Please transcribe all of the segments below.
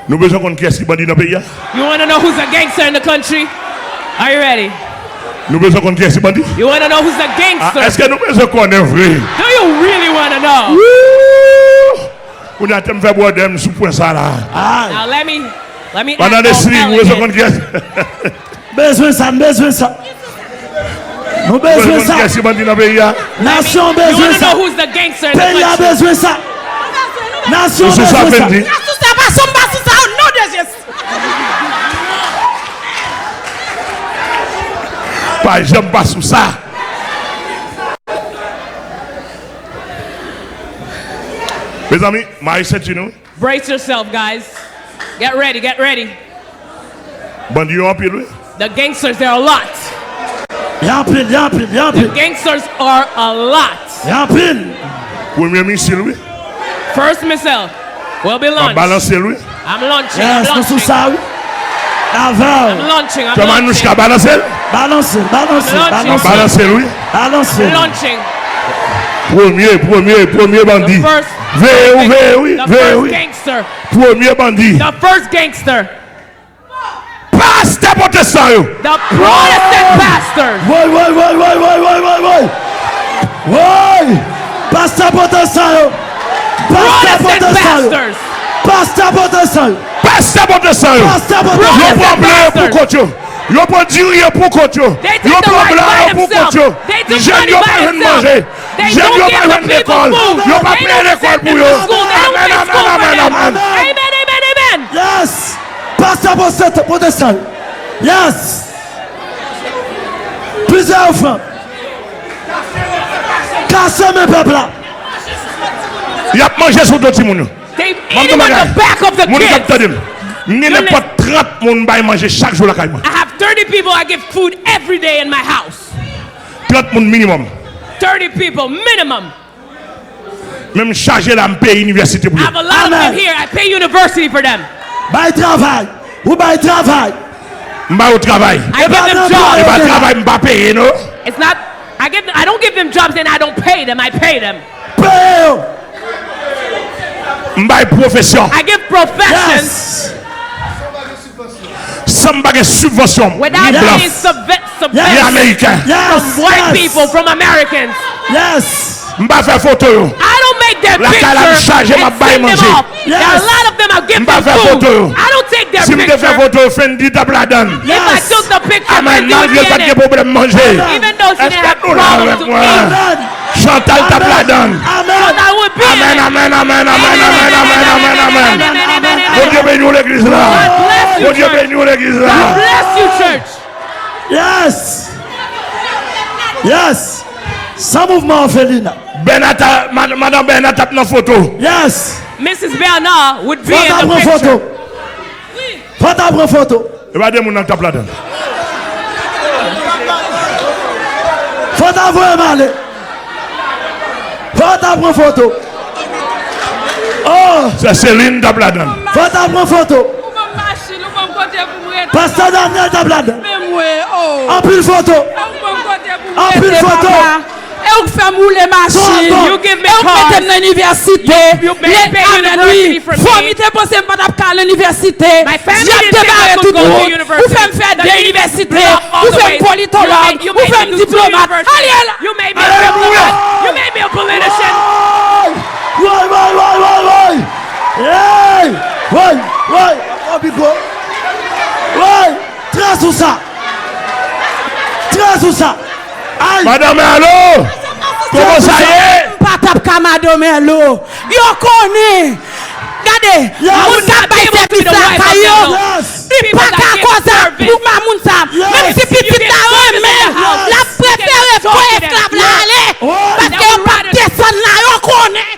Nous besoin qu'on qui est bandit dans le pays. You want to know who's a gangster in the country? Are you ready? Nous besoin qu'on qui est bandit. You want to know who's a gangster? Est-ce que nous besoin qu'on est vrai? Do you really want to know? On a tellement fait boire dem sous point ça là. Now let me Pendant des signes, nous besoin qu'on qui est. Besoin ça, besoin ça. Nous besoin ça. Qui est bandit dans le pays? Nation You besoin want to ça. know who's the gangster in the Pays a country? besoin ça. Nation Nous sommes besoin ça. bandits. Pas j'aime pas sous ça. Mes amis, my set you know. Brace yourself, guys. Get ready, get ready. Bandit yo en pile. The gangsters, there are a lot. Y'en pile, y'en pile, y'en The pile. gangsters are a lot. Y'en pile. Premier missile oui. First missile will be On launched. balancer lui. I'm launching. Yes, I'm nous sous launching. ça, oui. Avant. I'm launching. I'm Comment nous launching. ska balancer? Balancer, balancer, Launching. On balancer. balancer lui. Balancer. I'm launching. Premier bandit. The first, oui, the oui. first gangster. Premier bandit. The first gangster. Pasteur protestant yo. The Protestant pastors. Oui, oui, oui, oui, oui, oui, oui, oui. Oui. Pasteur protestant, yo. Pasteur Protestant protestant, yo. pastors. Pasteur protestant, yo. Pasteur protestant yo. Pasteur Yo protestant. prend blanc pour compte yo. Yo prend durier pour compte yo. They take Yo the prend right blanc by pour compte yo. themselves. They took Jeune money yo by pas rien themselves. manger. They Jeune don't yo give pas the rien people l'école. food. Yo pas They plein don't l'école send pour them yo. to school. They don't Amen, pay school for amen, them. amen. Amen, amen, amen. Yes. Pasteur protestant. Yes. Plusieurs francs. Cassez mes peuples là. Y a mangé sur d'autres moun yo. They eat him on the back of the Moun kids. capte dem. Ni n'a pas 30 moun bay manger chaque jour la caille. I have 30 people I give food every day in my house. 30 moun minimum. 30 people minimum. Même chargé la paye université pour I yo. have a lot of them here. I pay university for them. By travail. Ou by travail. M'ba au travail. I give them Et jobs. pas travail m'ba payer non. It's not. I don't give them jobs and I don't pay them. I pay them. Pay yo. M'ba profession. I give professions Yes. Sans bagay subvention. without Ni blanc. any subventions Ni américain. Yes. from white people, from Americans. Yes. M'ba faire photo yo. I don't make their La calame pictures chargée, and ma baille send them manger. off. There are a lot of them. I'll give M'ba them faire food. photo. I don't take their Si m'te picture. faire photo, Fendi tap la donne. If I took the picture, Amen. Fendi would Malgré be pas in de it. problème manger. Even though she Est-ce didn't que have nous là problems avec to moi? eat. Amen. Chantal tap la donne. Amen. But I would be in Amen, it. amen, amen, amen, amen, amen, amen, amen. Bon Dieu bénisse l'église là. God bless you, Bon Dieu church. bénisse l'église God là. bless you, church. Yes. Yes. Sans mouvement Félina. Madame Bernard tape dans photo. Yes. Mrs. Bernard would be Faut in the prendre picture. photo. Faut prendre photo. Et pas de moun tape la donne. Faut t'avoir mal. Faut prendre photo. Oh. C'est Céline tape la donne. Faut prendre photo. Pasteur Daniel Tablade. En pile photo. En pile photo. Eu fais mouler machine. You give me Eu cars. mette à l'université. You pay university for me. Faut me déposer pas à l'université. My family J'ai didn't think I débarré could tout go to le university. Vous faites me faire The des lady universités. blocked all Vous the faites way. me politologue. You Vous made faites me me do two diplomate. universities. Allez là. You made me a diplomat. You made me a politician. Ouais. Hey. Ouais. Oh, Bigo. Ouais. Très sous ça. Très sous ça. Aïe. Madame, allô? Comment ça y est? Pas tap kamado melo. Yo connais. Regardez. Moun ka bay service la kayo. Yes. Di pa ka kosa pou ma moun sa. Même si petit la remen. La préféré pour esclave la ale. Parce que yo pa descend la yo connais.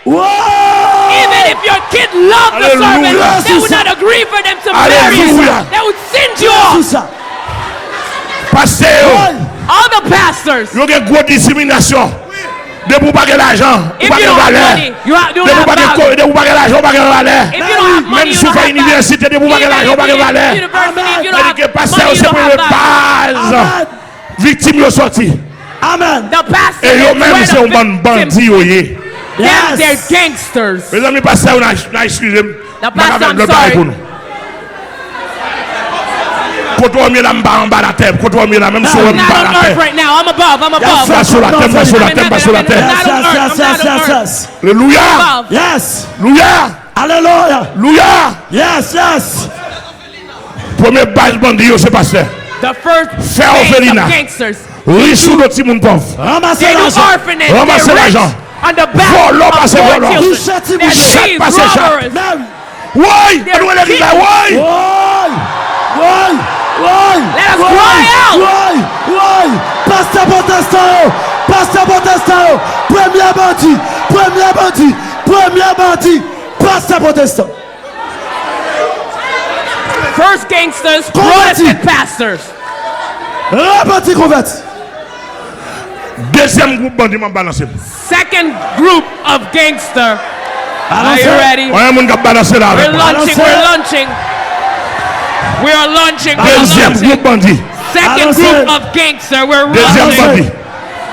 Even if your kid loved the Hallelujah. servant, they would not agree for them to marry you. Hallelujah. They would send you Tout off. ça. Pasteur, All the pastors. il y a une grosse dissémination. De vous pas l'argent, If pas you de don't have valeur. money, you don't De vous have value. pas l'argent, pas de valeur. If you don't have money, Même you si vous don't faites have value. université, de vous pas Even l'argent, if pas de you get valeur. university, if you don't C'est que have pasteur, money, you c'est don't pour have les value. bases. Victime, ils sont sortis. Amen. The pastor Et eux is même, where c'est the un bon victim- bandit. Oye. They're gangsters. Mes amis, pasteur, on a excusé. The pastor, I'm sorry. Quand on met la en bas la terre, quand on met la même sur I'm en not bas on la earth terre. right now. I'm above. I'm above. Pas sur la terre, pas sur la terre, pas sur la terre. Yes. Alléluia. Above. Yes. Alléluia. Hallelujah. Alléluia. Yes, yes. Premier base bandi, c'est pasteur. The first Faire phase orphelinat. of gangsters. Riche ou d'autres moun pauvres. Ramassez They do l'argent. orphanage. Ramassez They're rich l'argent. on the Volons, back passez of poor volons. children. Chaque They're bouche. thieves, passez chaque. robbers. Même. Oui, They're nous l'église là, Oui. oui. Oui. Oui. Let us Oui. cry out. Oui. Oui. Pasteur protestant. Pasteur protestant. Premier bandit. Premier bandit. Premier bandit. Pasteur protestant. First gangsters, Converti. Protestant pastors. Repentis converti. Deuxième groupe bandit m'a balancé. Second group of gangster. Are you ready? Ouais, moun ka balancer là avec We're moi. launching. We're launching. We are launching. We're Deuxième groupe launching. bandit. Second group of gangster. We're Deuxième launching. bandit.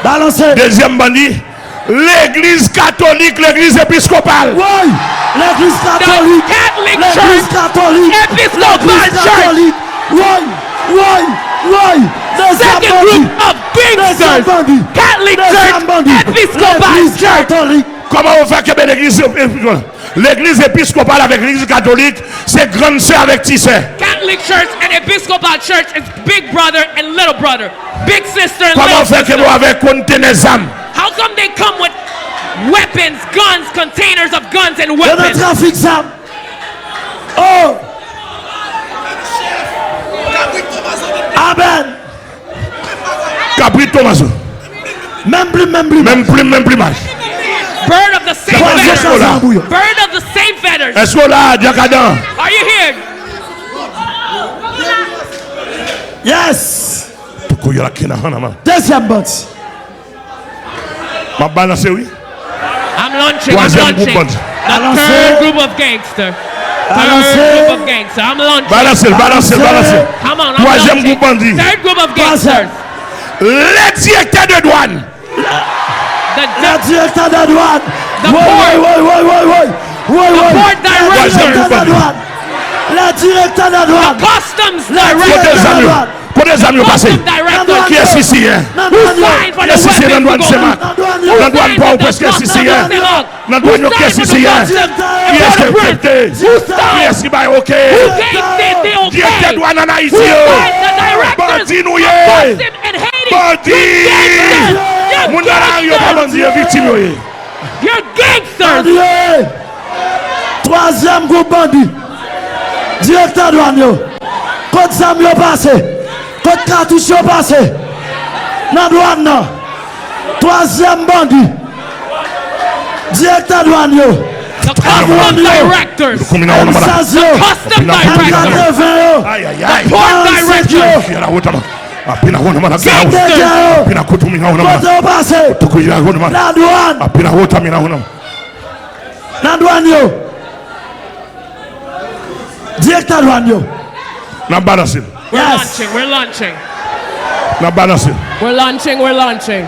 Balancez. Deuxième bandit. L'église catholique, l'église épiscopale. Oui. L'église catholique. The Catholic L'église Church. catholique. Episcopal L'église Church. catholique. Oui. Oui. Oui. Second group of gangsters. Catholic Church. Episcopal L'église Church. catholique. Comment on fait que l'église épiscopale avec l'église catholique, c'est grande sœur avec petite sœur. Catholic Church and Episcopal Church is big brother and little brother. Big sister and Comment little on fait que sister. nous avec conteneurs d'âmes? How come they come with weapons, guns, containers of guns and Il y a un weapons? trafic ça. Oh. Amen. Capri Thomas. Même plus, même plus. Même plus mal. Bird of the same Comment est-ce feathers. qu'on l'a? Bird of the same feathers. Est-ce qu'on l'a, Diakadan? Are you here? Yes. Pourquoi il y a la kina, Hanama? Deuxième bandit. Ma balancé, oui. I'm launching. I'm Troisième groupe launching. bandit. The Balancez. third group of gangster. Balancez. Third group of gangster. I'm launching. Balancez, balancez, balancez. Come on, I'm Troisième launching. groupe bandit. Third group of Balancez. gangsters. Les directeurs de douane. Le directeur de douane. The Oui, port. oui, oui, oui, oui, oui. Oui, oui. port Le director. directeur de douane. Le directeur de douane. Customs Le director. directeur de amis. douane. Pour des amis passés. Customs director. Qui est ici, hein? Non, Who non, non. signed for Qui est the ici, dans weapons douane, to c'est go? ma. Dans douane, pas ou presque ici, hein? Dans douane, qui est ici, hein? Qui est-ce qui est accepté? Qui est-ce qui va OK? Who gave the okay? Directeur douane en Haïti, Who signed oh. the directors? Bandit nous, of yeah. Customs and Haiti? Bandit. Moun nan la rue, pas bandit, victime, yo, yeah. You're gangsters. Bandit. Troisième groupe bandit. Directeur douane yo. Côte zam yo passé. Côte cartouche yo passé. Nan douane nan. Troisième bandit. Directeur douane yo. The custom directors. Combien on a Saz yo. Custom Pina- directors. 80 yo. Aïe, aïe, aïe. Port Director. directors. Qui est la route, man? Ah, pina route, man. Gangsters. Pina koto, mina route, man. Côte yo passé. Tuko ya route, man. Nan douane. Ah, pina route, mina route, man. Nan douane yo. Directeur douane yo. Na balance. We're Yes. launching. We're launching. Na balance. We're launching. We're launching.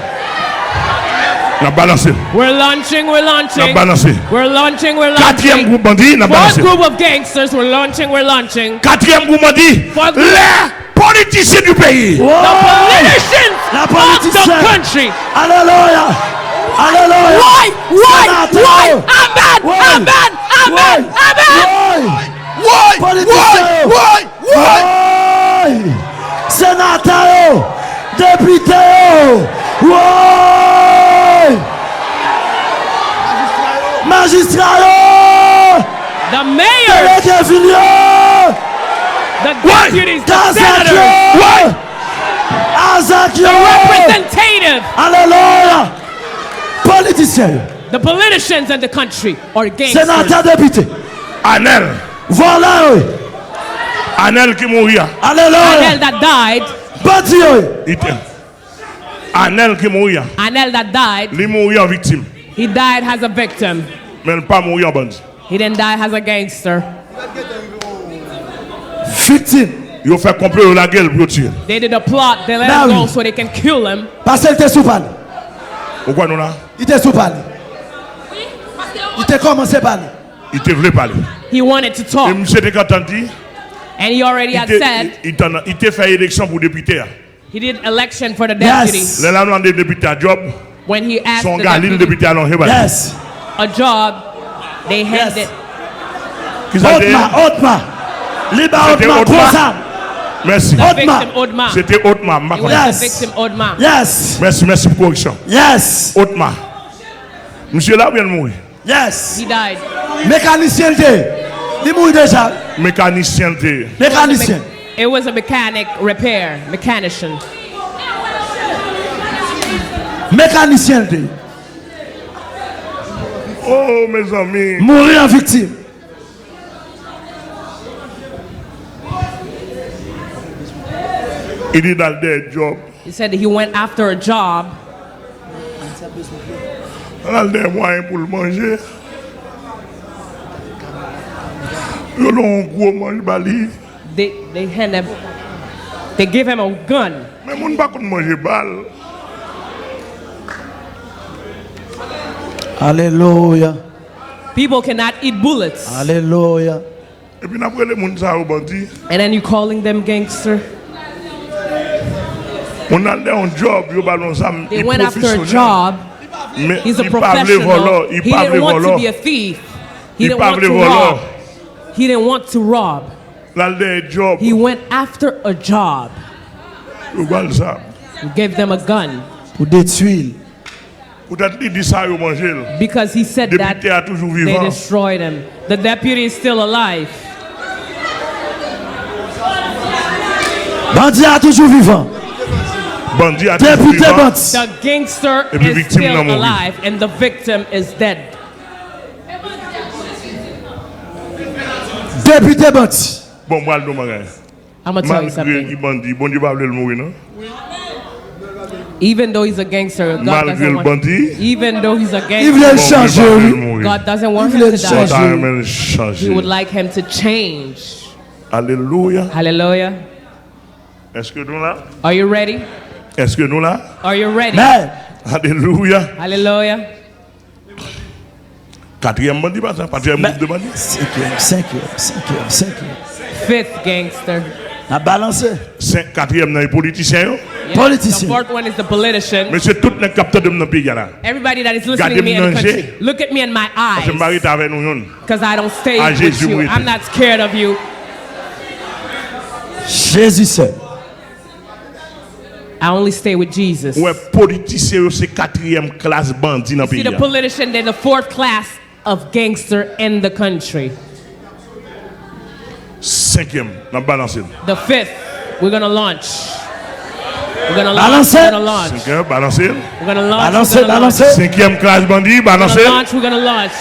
Na balance. We're launching. We're Na launching. balance. We're launching. We're Quatrième launching. groupe bandit, na balance. Fourth group of gangsters. We're launching. We're launching. Quatrième groupe bandit, Fourth group. les politiciens du pays. The Oh. politicians La of the politicien. country. Alléluia. Alléluia. Why? Sénateur. Amen. Why? Amen. Amen. Amen. Why? Politicien. Oui. Sénateur yo. Député yo. Oui. Magistrat yo. The mayors, Délégué ville yo. the Why? deputies, the Kazak senators, yo. Why? Azak yo. the representative, Alléluia. Politicien yo. the politicians in the country are gangsters. Sénateur député. Anel. Voilà oui. Anel qui mourir. Alléluia. Anel that died, Bandi yo. Anel qui mourir. Anel that died, Lui mourir en victime. he died as a victim. Mais il pas mourir en bandit. He didn't die as a gangster. Victime. Il fait complot la gueule pour tuer. They did a plot, they let Now him go we- so they can kill him. Parce qu'il était sous parler. Pourquoi nous là? Il était sous parler. Il était commencé à parler. Il te voulait parler. He wanted to Et talk. monsieur te entendu, And he already had said il t'a fait élection pour député. he did election for the deputy. Yes. Les là nous des députés à job. When he asked Son the gars l'île deputy député à l'enjeu. Yes. a job, they handed. Otma. Liba C'était Otma. Otma. Croissant. Merci. The Otma. victim Odma. C'était Otma. It was Yes. the victim Odma. Yes. Merci pour correction. Yes. Otma. Monsieur là vient de mourir. Yes. He died. Mécanicien de. Il mourit déjà. Mécanicien de. Mécanicien. It was a mechanic mechanician. Mécanicien de. Oh mes amis. Mourir en victime. Il est dans le job. He said he went after a job. Dans le moyen pour le manger. Il a un gros mange bali. They hand him. They give him a gun. Mais mon pas qu'on manger balle. Alléluia. People cannot eat bullets. Alléluia. Et puis après les gens ça au bandit. And then you calling them gangster. On a un job, yo ballon ça. They went after a job. Mais He's a il parle professional. volant, He il parle didn't want to volant. be a thief. He Il didn't want parle to volant. rob. He didn't want to rob. Là le job. He went after a job. Yo ballon ça. And gave them a gun Pour détruire. Peut-être il dit ça yo manger. because he said that Député a toujours they vivant. destroyed him. The deputy is still alive. Bandit a toujours vivant. Bandit a toujours Député vivant. bandit. The gangster Et puis is victime still n'a mouru. alive and the victim is dead. Député bandit. Bon moi le domagay. I'm gonna tell you Malgré something. il bandit, bon Dieu pas vouloir le mourir non. Even though he's a gangster, God Malgré doesn't le want. bandit. Even though he's a Il gangster, voulait Bon Dieu pas changer. vouloir le Oui. mourir. God doesn't want Il him voulait to changer. die. Ça même He changer. would like him to change. Alléluia. Hallelujah. Est-ce que nous là? Are you ready? Est-ce que nous là? Are you ready? Mais, Alléluia. Hallelujah. Quatrième bandit pas ça, quatrième groupe de bandits. cinquième. Fifth gangster. A balancé. Quatrième dans les politiciens. Yo. Yeah. Politician. The fourth one is the politician. Monsieur tout les capteurs de mon pays là. Everybody that is listening to me in the country, look at me in my Je me eyes, marie avec nous. Yon. because I don't stay Ah, with Jésus you. mourit. I'm not scared of you. Jésus seul. I only stay with Jesus. Ouais, politicien c'est quatrième classe bandit dans le See, pays. the politician, they're the fourth class of gangster in the country. Cinquième, dans balancer. The fifth, we're gonna launch. We're gonna launch. Balance We're it. gonna launch. Cinquième, balancer. We're gonna launch. Balance, We're gonna launch. balance. Cinquième classe bandit, We're balancer. gonna launch. We're gonna launch.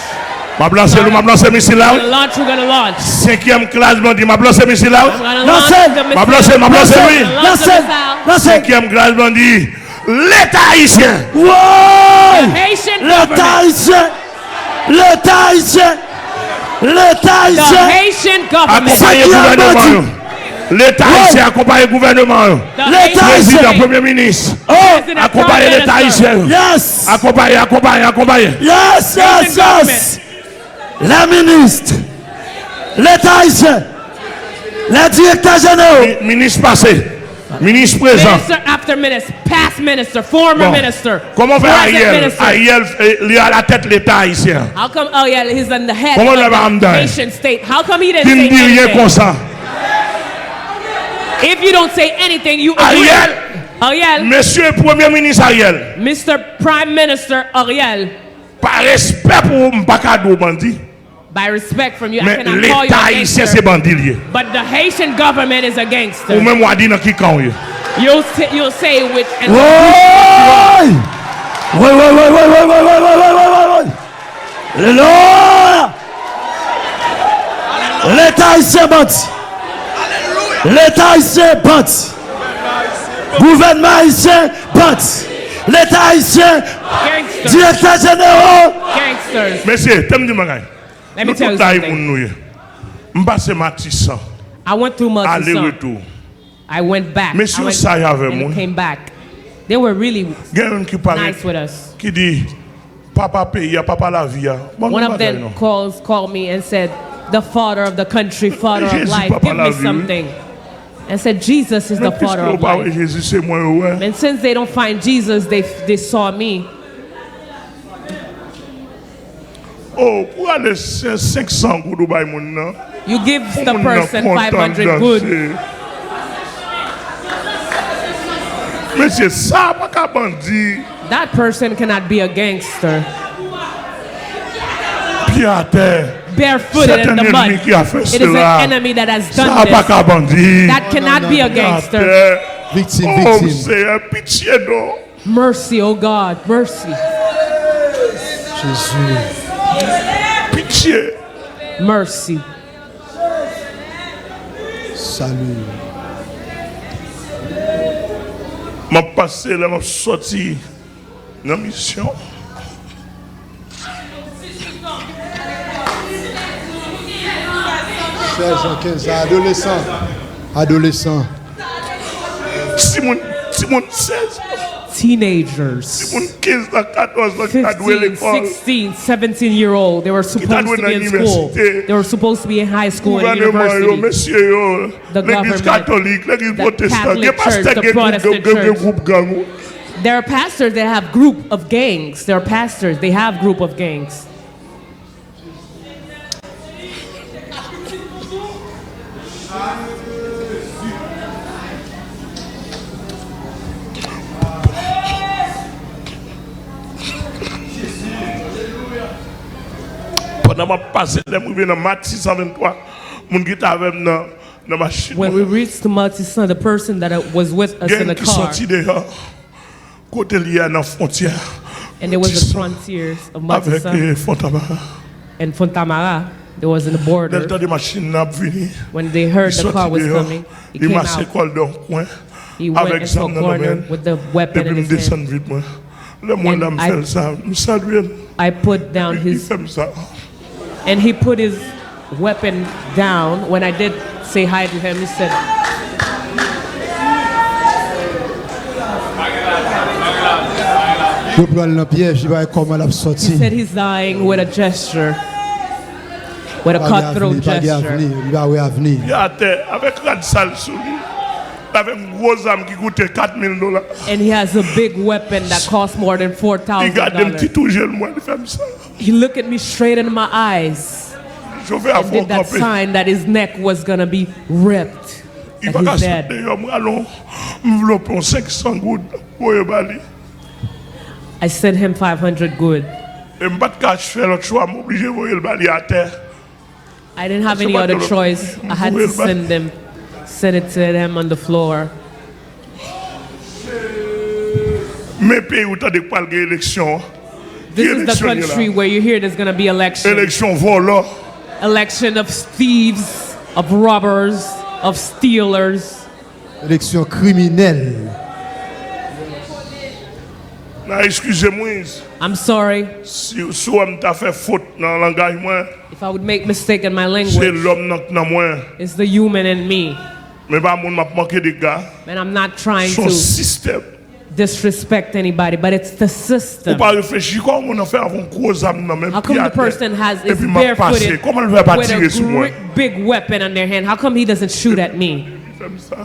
Ma balancer, ma balancer missile We're là. gonna launch. We're gonna launch. Cinquième classe bandit, ma balancer missile là. We're gonna Lancez. launch the Ma balancer, missile. ma balancer oui. We're gonna launch the Lancez. missile. Lancez. Cinquième classe bandit, l'État haïtien. Wow! Haitian L'État government. haïtien. L'État haïtien. L'État The haïtien. Haitian government. Accompagner le Cinquième gouvernement. bandit. Yo. L'État haïtien accompagne le gouvernement. Yo. The L'État Haitian haïtien. Président, Premier ministre. Oh! President, Accompagner Prime l'État Minister. haïtien. Yes. Accompagner. Yes, yes, yes. Les ministres. L'État haïtien. Les directeurs généraux. Ministre passé. Ministre présent. Minister after minister, past minister, former Bon. minister, Comment fait present Ariel? minister. Ariel, il est à la tête de l'État haïtien. How come he's in the head Comment of le va the me dire? Haitian state? How come he didn't Il ne say dit rien comme anything? ça. If you don't say anything, you agree. Ariel, Ariel, Monsieur le Premier ministre Ariel, Mr. Prime Minister Ariel, par respect pour Mbakado bandit, by respect from you, I mais cannot call you l'État a haïtien c'est gangster. bandit lié. But the Haitian government is a Ou gangster. même moi dit dans qui camp yo. You'll say which. And Oui. Alléluia. L'État haïtien bandit. L'État haïtien bandit. Gouvernement haïtien bandit. L'État haïtien, gangsters. directeur général. Gangsters. Monsieur, t'aimes du bagay. Let me tell you something. M'passe Matissan, I went through much aller of retour. I went back. Monsieur I went ça y avait and moun. came back. They were really Gen qui parle nice with us. qui dit papa paye, papa la vie. Bon, One of bagay, them non. called me and said, the father of the country, father of Jésus life. papa Give la me vie. something. And said, Jesus is the Mais father puisque of vous parlez life. Jésus, c'est moi, ouais. And since they don't find Jesus, they saw me. Oh, pour aller 500 goud au bail moun nan. You give the Moun nan person content 500 good. danser. Mais c'est ça, pas qu'à bandit. That person cannot be a gangster. Pied à terre. Barefooted C'est in un the ennemi mud. qui a fait It is cela. an enemy that has Ça done pas this. qu'à bandit. That cannot be a Pied à gangster. terre. Victime, Oh, victime. c'est pitié non. Mercy, oh God, mercy. Jésus. Pitié. Mercy. Salut. M'a passé là, m'a sorti dans la mission. Jean 15 ans, adolescent. Adolescent. Si mon 16, Teenagers. si mon 15 ans, 14 ans, qui a doué 15, l'école. 16, 17-year-old. They were supposed to be in school. They were supposed to be in high school and Gouvernement, yo, university. messieurs, yo, The l'église government, catholique, l'église the protestante, il y a Catholic pasteur church, the qui a Protestant church. groupe gang. There are pastors that have group of gangs. There are pastors, they have group of gangs. Pendant ma passé, je suis dans Mat 623, mon qui était avec moi dans la machine. When we reached the Multisun, the person that was with us in the Gang qui car, sorti dehors, côté lié à la frontière, and there was the frontiers of avec Multisun Fontamara. and Fontamara. There was in the Dans border. le temps de machine n'a venu. When they heard the car was coming, he Il came m'a out. séquel dans le coin. He went Avec into a ça dans corner le with the weapon Depuis in me his hand. descendre vite moi. Le monde a me fait ça, me salue. I put down Il his, fait ça. and he put his weapon down. When I did say hi to him, he said, Je prends le piège, je vais comment la he sortir. said he's dying with a gesture, with a cutthroat gesture. Il va avenir. Il y a terre avec la salle sous lui. Avec une grosse arme qui coûtait $4,000. And he has a big weapon that costs more than Il garde un petit $4,000. tout jeune, moi, il fait ça. He looked at me straight in my eyes Je vais and avoir did that campé. sign that his neck was gonna be ripped, Il that va he's casser dead. d'ailleurs, moi, allons envelopper 500 gouttes pour le bali. I sent him 500 good. Et je ne peux pas faire l'autre choix, je suis obligé de voir le bali à terre. I didn't have any other choice. I had to send it to them on the floor. Mais pays où tu as des poils d'élection. This is the country where you hear there's gonna be election. Élection volant. Election of thieves, of robbers, of stealers. Élection criminelle. Non, excusez-moi, I'm sorry si on t'a fait faute dans le langage, moi, if I would make mistake in my c'est language. l'homme dans moi. It's the human in me. Mais pas mon m'a manqué de gars. And I'm not trying Son to système. disrespect anybody, but it's the Ou system. pas réfléchir comment on a fait avant gros âme dans même How come pied à the person terre. has Et is puis m'a passé. barefooted Comment il va pas with tirer sur moi? a big weapon on their hand? How come he doesn't shoot at me? Il fait ça.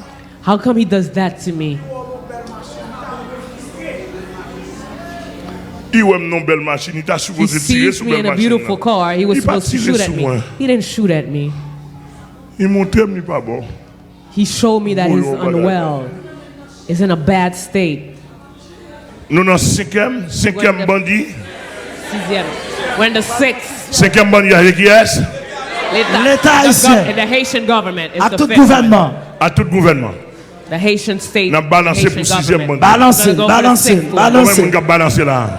How come he does that to me? Il ouais non belle machine, il t'a He supposé tirer sees sur me belle in a machine. beautiful car. He was Il pas supposed to tiré shoot at sur me. moi. He didn't shoot at me. Il montre il pas bon. He showed me that Oh, he's oh, oh, unwell. He's in a bad state. Nous dans cinquième bandit. Sixième. We're in the sixth. Cinquième bandit avec qui est? L'État haïtien. The Haitian government is À the tout fifth one. gouvernement. À tout gouvernement. The Haitian state. N'a balancé Haitian pour sixième government. bandit. Balancez, Gonna go for the balancez, sixth one. Comment balancez. on va balancer là?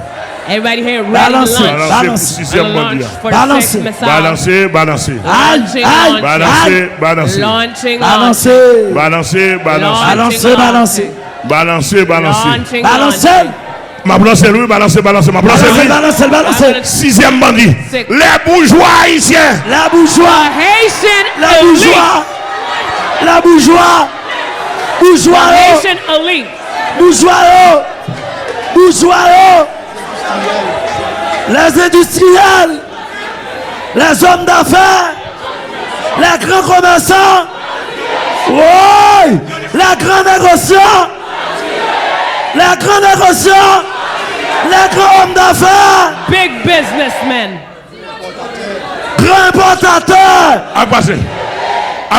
Everybody here ready Balance to it. launch. Balancer pour Balance. sixième Gonna bandit. launch for the Balance sixth it. missile. Balancer, balancer. Launching, Aïe, launching. Balancer, balancer. Launching, Balancez. Balancer, balancer. Balancez, balancez. Balancer, balancer. launching, Balancez. launching. Ma balancer lui, balancer, balancer. Ma balancer Balancez, lui. balancez, balancez. Sixième bandit. Six. Les bourgeois haïtiens. La bourgeois. Haitian La elite. bourgeois. La bourgeois. Bourgeois. Haitian elite. Bourgeois. Bourgeois. Les industriels. Les hommes d'affaires. Les grands commerçants. Oui. Les grands négociants. Les grands négociants. Les grands hommes d'affaires. Big businessmen. Grands importateurs. À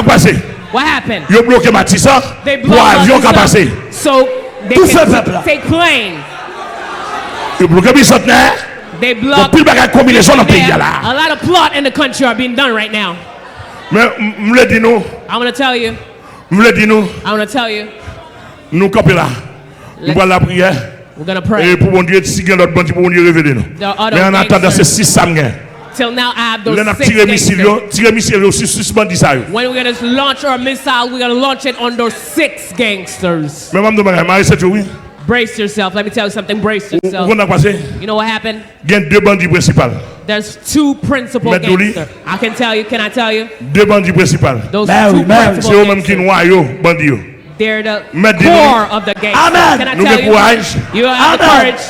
passer. What happened? Ils ont bloqué Matissa. They Pour avion qui a passé. blocked so they Tout ce can peuple-là. take planes. Ils ont bloqué Bissotner. They Donc, blocked. plus de combinaison dans le pays There. là. A lot of plot in the country are being done right now. Mais, je le dis nous. I'm gonna tell you. Je le dis nous. I'm gonna tell you. Nous camper là. Nous allons la prière. We're gonna pray. Et pour mon Dieu, si l'autre bandit pour mon Dieu révéler nous. The other Mais en attendant, c'est 6 samedi. Till now, I have those Nous avons 6 tiré missile, gangsters. tiré missile aussi sur ce bandit ça. When we're gonna launch our missile, we're gonna launch it on those 6 gangsters. Mais maman de Marie, c'est oui. Brace yourself. Let me tell you something. Brace Où yourself. on a passé? You know what happened? Il y a 2 bandits principaux. There's 2 principal Maître Dolly. gangsters. I can tell you. Can I tell you? 2 bandits principaux. Those Man, 2 man, C'est principal eux-mêmes qui gangsters. noient yo, bandits yo. They're the Maître core Dolly. of the gangsters. Amen. Can I Nous tell avons you? courage. You have the Amen. courage.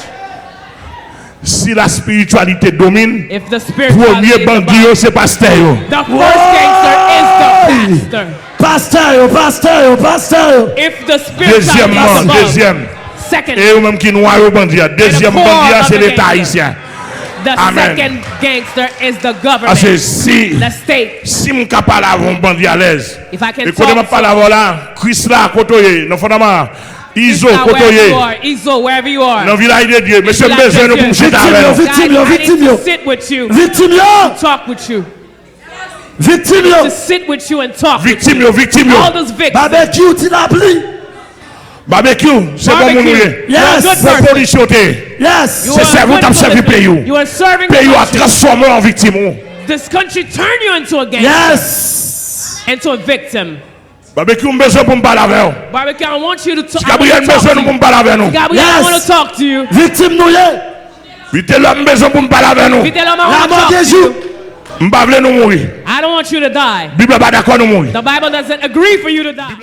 Si la spiritualité domine, If the spirituality premier is bandit above, yo, c'est pasteur yo. the first gangster is the pastor. Pasteur. If the spirituality is Deuxièmement, above, deuxième. second, Et eux-mêmes qui noient yo bandit. Deuxième core bandit, of c'est the l'État gangster. haïtien. the Amen. second gangster is the Parce government, que si, the state. si mon cap parle avant bandit à l'aise, If I can et quand je talk parle avant là, Chris là, côté, non fondamentalement, Iso, now, wherever you côté, are, Iso, wherever you are, dans le village de Dieu, monsieur, Village besoin de de Dieu. pour jeter Victime, avec nous. victime. God, I need Victime, to sit with you, Victime yo. talk with you, Victime yo. to sit with you and talk with Victime you. yo, victime All yo. those victims. Barbecue, tu l'as pris. Barbecue, c'est bon mon Barbecue. noué. You're a Yes. good C'est person. polition. Yes. You C'est are a cerveau good t'as servi policeman. pays. You are serving the Pays a country. transformé en victime. This country turned you into a gangster, Yes. into a victim. Barbecue, besoin pour me parler avec nous. Barbecue, I want you to talk. Gabriel, besoin pour me parler avec nous. Gabriel, I Yes. want to talk to you. Victime nous yé. Vite l'homme, besoin pour me parler avec nous. Vite, I La want to mort talk des to you. jours. M'pas vle nous mourir. I don't want you to die. Bible pas d'accord nous mourir. The Bible doesn't agree for you to die.